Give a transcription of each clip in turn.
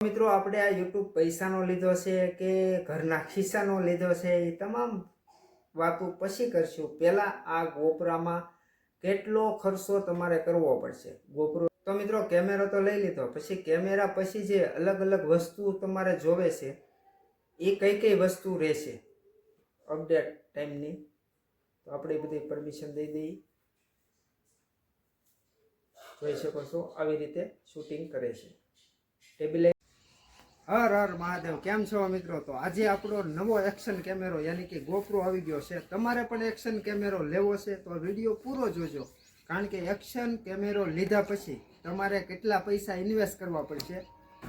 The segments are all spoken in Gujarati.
મિત્રો આપણે આ YouTube પૈસાનો લીધો છે કે ઘરના ખિસ્સાનો લીધો છે એ તમામ વાતો પછી કરશું। પહેલા આ ગોપરામાં કેટલો ખર્ચો તમારે કરવો પડશે। ગોપરો તો મિત્રો કેમેરો તો લઈ લીધો, પછી કેમેરા પછી જે અલગ અલગ વસ્તુ તમારે જોવે છે એ કઈ કઈ વસ્તુ રહેશે અપડેટ ટાઈમની, તો આપણે બધી પરમિશન દઈ દઈએ। જોઈ શકો છો આવી રીતે શૂટિંગ કરે છે ટેબિલે। હર હર મહાદેવ, કેમ છો મિત્રો? તો આજે આપણો નવો એક્શન કેમેરો યાની કે ગોપ્રો આવી ગયો છે। તમારે પણ એક્શન કેમેરો લેવો છે તો વિડીયો પૂરો જોજો, કારણ કે એક્શન કેમેરો લીધા પછી તમારે કેટલા પૈસા ઇન્વેસ્ટ કરવા પડશે।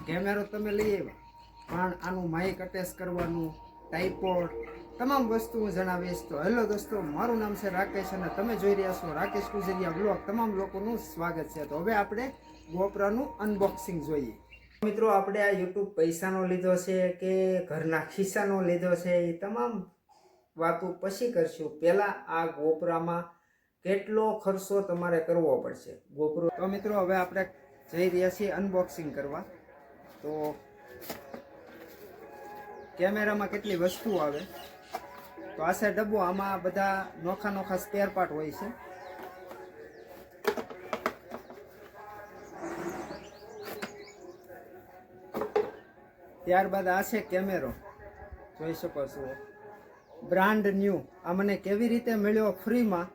કેમેરો તમે લઈ આવ્યા પણ આનું માઇક અટેચ કરવાનું, ટાઇપોડ, તમામ વસ્તુ હું જણાવીશ। તો હેલો દોસ્તો, મારું નામ છે રાકેશ અને તમે જોઈ રહ્યા છો રાકેશ ગુજરિયા બ્લોગ। તમામ લોકોનું સ્વાગત છે। તો હવે આપણે ગોપ્રાનું અનબોક્સિંગ જોઈએ। મિત્રો આપણે આ YouTube પૈસાનો લીધો છે કે ઘરના ખિસ્સાનો લીધો છે એ તમામ વાતો પછી કરશું। પહેલા આ ગોપરામાં કેટલો ખર્ચો તમારે કરવો પડશે ગોપરો। તો મિત્રો હવે આપણે જઈ રહ્યા છીએ અનબોક્સિંગ કરવા। તો કેમેરામાં કેટલી વસ્તુ આવે, તો આ છે ડબ્બો, આમાં બધા નોખા નોખા સ્પેર પાર્ટ હોય છે। ત્યારબાદ આ છે કેમેરો, જોઈ શકો છો બ્રાન્ડ ન્યૂ। આ મને કેવી રીતે મળ્યો ફ્રીમાં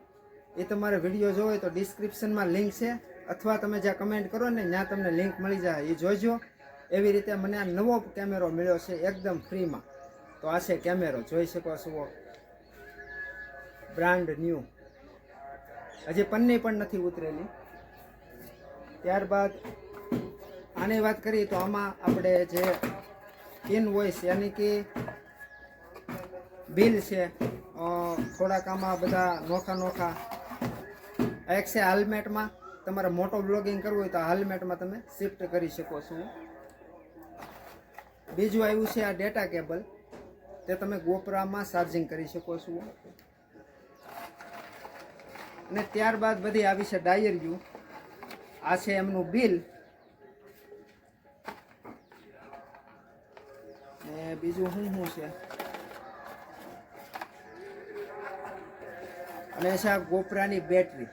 એ તમારે વિડીયો જોવો હોય તો ડિસ્ક્રિપ્શનમાં લિંક છે, અથવા તમે જ્યાં કમેન્ટ કરો ને ત્યાં તમને લિંક મળી જાય, એ જોઈજો। એવી રીતે મને આ નવો કેમેરો મળ્યો છે એકદમ ફ્રીમાં। તો આ છે કેમેરો, જોઈ શકો છો બ્રાન્ડ ન્યૂ, હજી પન્ની પણ નથી ઉતરેલી। ત્યારબાદ આની વાત કરીએ તો આમાં આપણે જે ઇનવોઇસ યાની કે બિલ છે, થોડાક આમાં બધા નોખા નોખા। એક છે હેલ્મેટમાં, તમારે મોટો બ્લોગિંગ કરવું હોય તો આ હેલ્મેટમાં તમે શિફ્ટ કરી શકો છો। બીજું આવ્યું છે આ ડેટા કેબલ, તે તમે ગોપરામાં ચાર્જિંગ કરી શકો છો। અને ત્યારબાદ બધી આવી છે ડાયરીઓ, આ છે એમનું બિલ, ને બીજું શું છે, અને છે આ ગોપરાની બેટરી।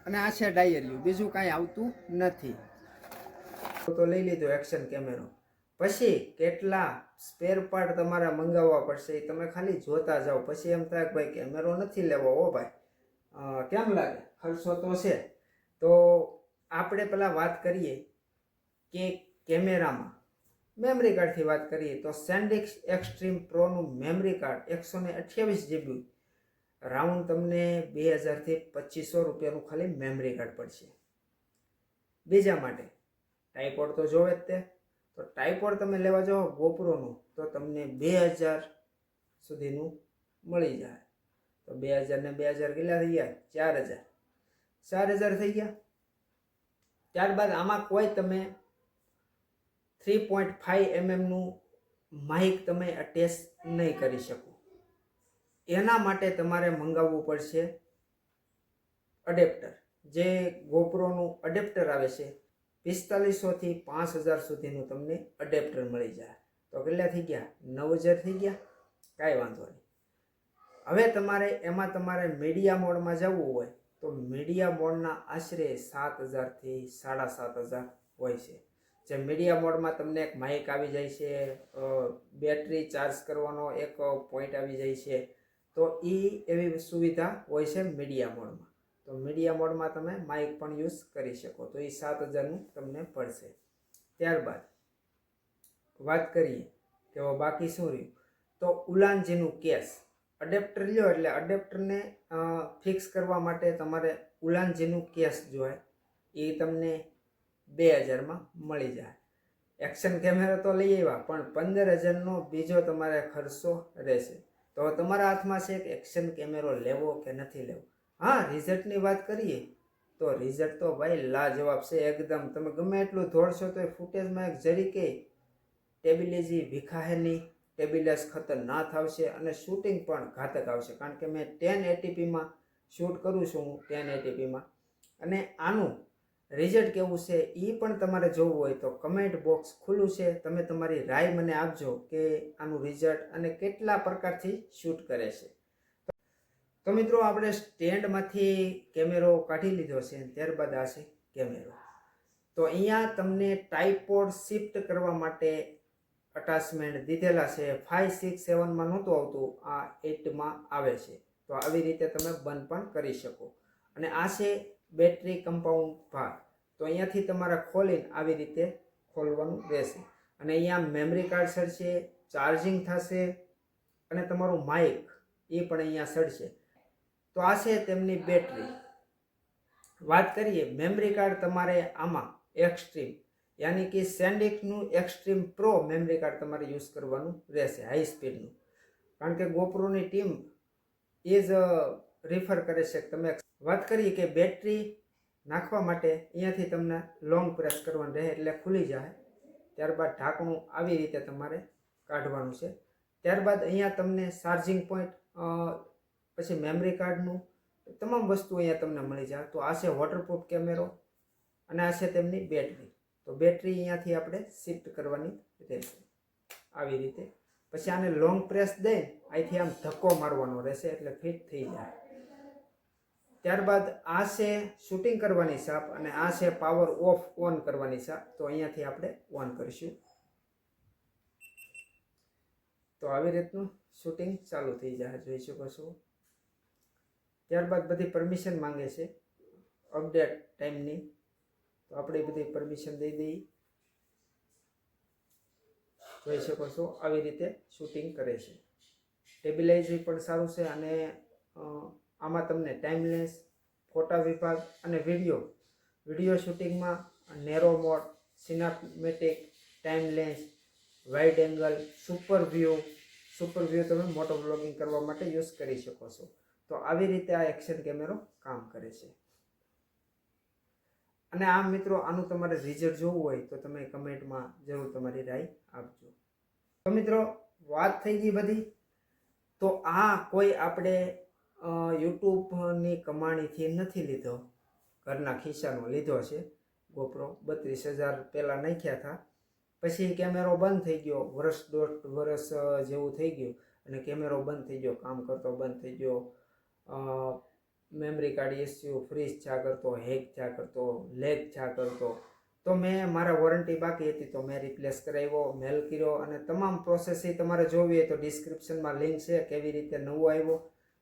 અને આ છે ડાયરીઓ, બીજું કાંઈ આવતું નથી। તો લઈ લીધો એક્શન કેમેરો, પછી કેટલા સ્પેર પાર્ટ તમારે મંગાવવા પડશે એ તમે ખાલી જોતા જાઓ। પછી એમ થાય કે ભાઈ કેમેરો નથી લેવો, ઓ ભાઈ કેમ લાગે, ખર્ચો તો છે। તો આપણે પહેલાં વાત કરીએ કે કેમેરામાં મેમરી કાર્ડથી વાત કરીએ તો સેન્ડિક્સ એક્સ્ટ્રીમ પ્રોનું મેમરી કાર્ડ 128 GB, રાઉન્ડ તમને 2000 થી 2500 રૂપિયાનું ખાલી મેમરી કાર્ડ પડશે। બીજા માટે ટાઇપોડ તો જોવે જ તે, તો ટાઇપોડ તમે લેવા જાઓ ગોપ્રોનું તો તમને 2000 સુધીનું મળી જાય। તો 2000 ને 2000 કેટલા થઈ ગયા? 4000 થઈ ગયા। ત્યારબાદ આમાં કોઈ તમે 3.5 mm નું માઇક તમે અટેચ નહીં કરી શકો, એના માટે તમારે મંગાવવું પડશે અડેપ્ટર। જે ગોપ્રોનું અડેપ્ટર આવે છે 4500 થી 5000 સુધીનું તમને અડેપ્ટર મળી જાય। તો કેટલા થઈ ગયા? 9000 થઈ ગયા। કાંઈ વાંધો નહીં। હવે તમારે એમાં તમારે મીડિયા મોડમાં જવું હોય તો મીડિયા મોડના આશરે 7000 થી 7500 હોય છે। જે મીડિયા મોડમાં તમને એક માઇક આવી જાય છે, બેટરી ચાર્જ કરવાનો એક પોઈન્ટ આવી જાય છે, તો એ એવી સુવિધા હોય છે મીડિયા મોડમાં। તો મીડિયા મોડમાં તમે માઇક પણ યુઝ કરી શકો, તો એ 7000નું તમને પડશે। ત્યારબાદ વાત કરીએ કે બાકી શું રહ્યું, તો ઉલાનજીનું કેસ, અડેપ્ટર લ્યો એટલે અડેપ્ટરને ફિક્સ કરવા માટે તમારે ઉલાનજીનું કેસ જોઈએ, એ તમને 2000માં મળી જાય। એક્શન કેમેરો તો લઈ આવ્યા પણ 15000નો બીજો તમારે ખર્ચો રહેશે। તો તમારા હાથમાં છે કે એક્શન કેમેરો લેવો કે નથી લેવો। હા, રિઝલ્ટની વાત કરીએ તો રિઝલ્ટ તો ભાઈ લાજવાબ છે એકદમ। તમે ગમે એટલું દોડશો તો ફૂટેજમાં એક જરીકે ટેબિલેજી વિખાહે નહીં, ટેબિલેસ ખતરનાક આવશે અને શૂટિંગ પણ ઘાતક આવશે, કારણ કે મેં 1080pમાં શૂટ કરું છું હું 1080pમાં. અને આનું રિઝલ્ટ કેવું છે એ પણ તમારે જોવું હોય તો કમેન્ટ બોક્સ ખુલ્લું છે, તમે તમારી રાય મને આપજો કે આનું રિઝલ્ટ અને કેટલા પ્રકારથી શૂટ કરે છે. તો મિત્રો આપણે સ્ટેન્ડમાંથી કેમેરો કાઢી લીધો છે, ત્યારબાદ આ છે કેમેરો. તો અહીંયા તમને ટ્રાયપોડ શિફ્ટ કરવા માટે અટેચમેન્ટ દીધેલા છે. 5, 6, 7માં નહોતું આવતું, આ 8માં આવે છે. તો આવી રીતે તમે બંધ પણ કરી શકો. અને આ છે બેટરી કમ્પાઉન્ડ ભાગ. તો અહીંયાથી તમારે ખોલીને આવી રીતે ખોલવાનું રહેશે. અને અહીંયા મેમરી કાર્ડ સડશે, ચાર્જિંગ થશે અને તમારું માઇક એ પણ અહીંયા સડશે. તો આ છે તેમની બેટરી. વાત કરીએ મેમરી કાર્ડ, તમારે આમાં એક્સ્ટ્રીમ યાની કે સેન્ડિકનું એક્સ્ટ્રીમ પ્રો મેમરી કાર્ડ તમારે યુઝ કરવાનું રહેશે, હાઈ સ્પીડનું. કારણ કે ગોપ્રોની ટીમ એ જ રિફર કરે છે. તમે વાત કરીએ કે બેટરી નાખવા માટે અહીંયાથી તમને લોંગ પ્રેસ કરવાનું રહે એટલે ખુલી જાય. ત્યારબાદ ઢાંકણું આવી રીતે તમારે કાઢવાનું છે. ત્યારબાદ અહીંયા તમને ચાર્જિંગ પોઈન્ટ, પછી મેમરી કાર્ડનું તમામ વસ્તુ અહીંયા તમને મળી જાય. તો આ છે વોટરપ્રૂફ કેમેરો અને આ છે તેમની બેટરી. તો બેટરી અહીંયાથી આપણે શિફ્ટ કરવાની રહેશે આવી રીતે. પછી આને લોંગ પ્રેસ દઈને અહીંથી આમ ધક્કો મારવાનો રહેશે એટલે ફિટ થઈ જાય. ત્યારબાદ આ છે શૂટિંગ કરવાની શાપ અને આ છે પાવર ઓફ ઓન કરવાની શાપ. તો અહીંયાથી આપણે ઓન કરીશું તો આવી રીતનું શૂટિંગ ચાલુ થઈ જાય, જોઈ શકો છો. ત્યારબાદ બધી પરમિશન માંગે છે અપડેટ ટાઈમની. તો આપણે બધી પરમિશન દઈ દઈએ, જોઈ શકો છો આવી રીતે શૂટિંગ કરે છે. સ્ટેબિલાઇઝર પણ સારું છે. અને આમાં તમને ટાઈમલેસ, ફોટા વિભાગ અને વિડીયો શૂટિંગમાં narrow mode, cinematic, timeless, wide angle, super view તમે મોટો વ્લોગિંગ કરવા માટે યુઝ કરી શકો છો. તો આવી રીતે આ એક્શન કેમેરો કામ કરે છે. અને આ મિત્રો આનું તમારે રિઝલ્ટ જોવું હોય તો તમે કમેન્ટમાં જરૂર તમારી રાય આપજો. તો મિત્રો વાત થઈ ગઈ બધી. તો આ કોઈ આપણે યુટ્યુબની કમાણીથી નથી લીધો, ઘરના ખિસ્સાનો લીધો છે. ગોપ્રો 32,000 પહેલાં નાખ્યા હતા. પછી કેમેરો બંધ થઈ ગયો, વર્ષ 1.5 વર્ષ જેવું થઈ ગયું અને કેમેરો બંધ થઈ ગયો, કામ કરતો બંધ થઈ ગયો. મેમરી કાર્ડ ઇસ્યુ, ફ્રીઝ થયા કરતો, હેક થયા કરતો, લેગ થયા કરતો. તો મેં મારા વોરંટી બાકી હતી તો મેં રિપ્લેસ કરાવ્યો, મેલ કર્યો અને તમામ પ્રોસેસ એ તમારે જોવી હોય તો ડિસ્ક્રિપ્શનમાં લિંક છે કેવી રીતે નવો આવ્યો.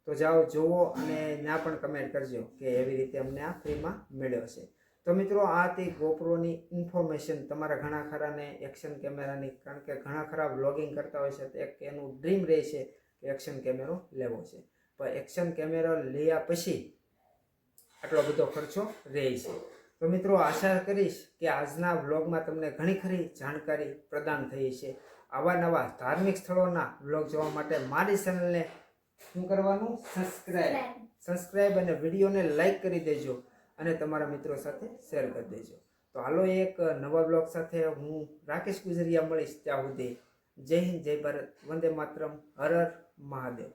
તો જાઓ જુઓ અને ત્યાં પણ કમેન્ટ કરજો કે એવી રીતે અમને આ ફ્રીમાં મળ્યો છે. તો મિત્રો આ હતી ગોપ્રોની ઇન્ફોર્મેશન તમારા ઘણા ખરાને એક્શન કેમેરાની. કારણ કે ઘણા ખરા વ્લોગિંગ કરતા હોય છે તો એક એનું ડ્રીમ રહે છે કે એક્શન કેમેરો લેવો છે. પણ એક્શન કેમેરો લેયા પછી આટલો બધો ખર્ચો રહે છે. તો મિત્રો આશા કરીશ કે આજના વ્લોગમાં તમને ઘણી ખરી જાણકારી પ્રદાન થઈ છે. આવા નવા ધાર્મિક સ્થળોના વ્લોગ જોવા માટે મારી ચેનલને શું કરવાનું? સબસ્ક્રાઈબ અને વિડીયોને લાઈક કરી દેજો અને તમારા મિત્રો સાથે શેર કરી દેજો. તો હાલો એક નવા બ્લોગ સાથે હું રાકેશ ગુજરિયા મળીશ. ત્યાં સુધી જય હિન્દ, જય ભારત, વંદે માતરમ, હર હર મહાદેવ.